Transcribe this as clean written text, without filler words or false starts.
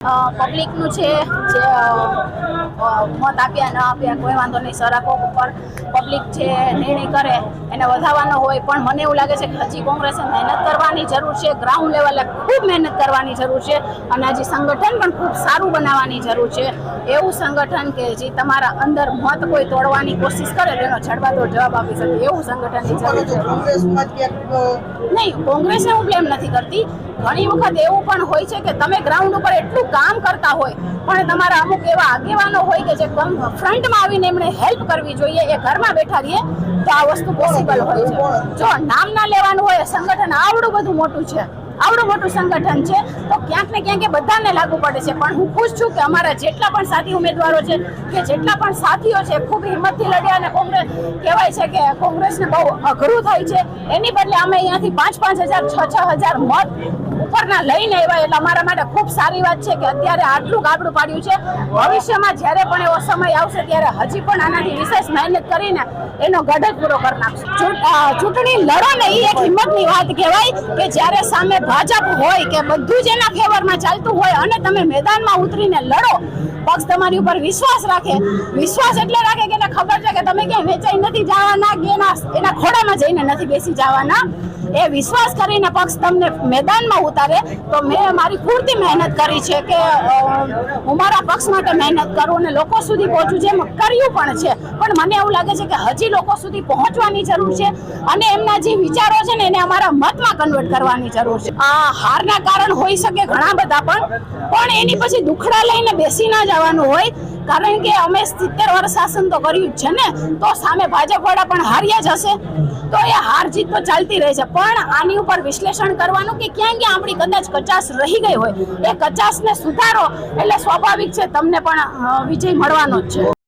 પબ્લિકનું છે જે મત આપ્યા ન આપ્યા કોઈ વાંધો નહીં, સરાકો ઉપર પબ્લિક છે નિર્ણય કરે એને વધારવાનો હોય. પણ મને એવું લાગે છે કે હજી કોંગ્રેસે મહેનત કરવાની જરૂર છે, ગ્રાઉન્ડ લેવલે ખૂબ મહેનત કરવાની જરૂર છે અને હજી સંગઠન પણ ખૂબ સારું બનાવવાની જરૂર છે. એવું સંગઠન કે જે તમારા અંદર મત કોઈ તોડવાની કોશિશ કરે તેનો જડબાતોડ જવાબ આપી શકે એવું સંગઠનની જરૂર છે. નહીં, કોંગ્રેસને હું બ્લેમ નથી કરતી. ઘણી વખત એવું પણ હોય છે કે તમે ગ્રાઉન્ડ ઉપર એટલું કામ કરતા હોય પણ તમારા અમુક એવા આગેવાનો હોય કે જે ફ્રન્ટમાં આવીને એમણે હેલ્પ કરવી જોઈએ, એ ઘરમાં બેઠા રહીએ તો આ વસ્તુ પોસિબલ હોય છે. જો નામ ના લેવાનું હોય, સંગઠન આવડું બધું મોટું છે, આવડું મોટું સંગઠન છે તો ક્યાંક ને ક્યાંક એ બધાને લાગુ પડે છે. પણ હું ખુશ છું કે અમારા જેટલા પણ સાથી ઉમેદવારો છે કે જેટલા પણ સાથીઓ છે ખૂબ હિંમતથી લડ્યા અને કોંગ્રેસ કહેવાય છે કે કોંગ્રેસને બહુ અઘરું થાય છે, એની બદલે અમે અહીંયાથી 5,000, 6,000 મત ઉપરના લઈને આવ્યા. એટલે અમારા માટે ખૂબ સારી વાત છે કે અત્યારે આટલું ગાબડું પાડ્યું છે. ભવિષ્યમાં જ્યારે પણ એવો સમય આવશે ત્યારે હજી પણ આનાથી વિશેષ મહેનત કરીને એનો ગઢ પૂરો કરી નાખશું. ચૂંટણી લડો ને એ એક હિંમતની વાત કહેવાય કે જ્યારે સામે ભાજપ હોય કે બધું જ એના ફેવરમાં ચાલતું હોય અને તમે મેદાનમાં ઉતરીને લડો, પક્ષ તમારી ઉપર વિશ્વાસ રાખે. વિશ્વાસ એટલે રાખે કે એને ખબર છે કે તમે ક્યાંય વેચાઈ નથી જવાના કે એના ખોડામાં જઈને નથી બેસી જવાના. એ વિશ્વાસ કરીને પક્ષ તમને મેદાનમાં ઉતારે તો મેં મારી પૂરતી મહેનત કરી છે કે હું મારા પક્ષ માટે મહેનત કરું અને લોકો સુધી પહોંચું, જેમ કર્યું પણ છે. પણ મને એવું લાગે છે કે હજી લોકો સુધી પહોંચવાની જરૂર છે અને એમના જે વિચારો છે ને એને અમારા મતમાં કન્વર્ટ કરવાની જરૂર છે. આ હારના કારણ હોઈ શકે ઘણા બધા, પણ એની પછી દુખડા લઈને બેસી ના જવાનું હોય. કારણ કે અમે 70 વર્ષ શાસન તો કર્યું જ છે ને, તો સામે ભાજપ વાળા પણ હાર્યા જ હશે તો એ હાર જીત તો ચાલતી રહે છે. પણ આની ઉપર વિશ્લેષણ કરવાનું કે ક્યાં ક્યાં આપણી કદાચ કચાશ રહી ગઈ હોય, એ કચાશને સુધારો એટલે સ્વાભાવિક છે તમને પણ વિજય મળવાનો જ છે.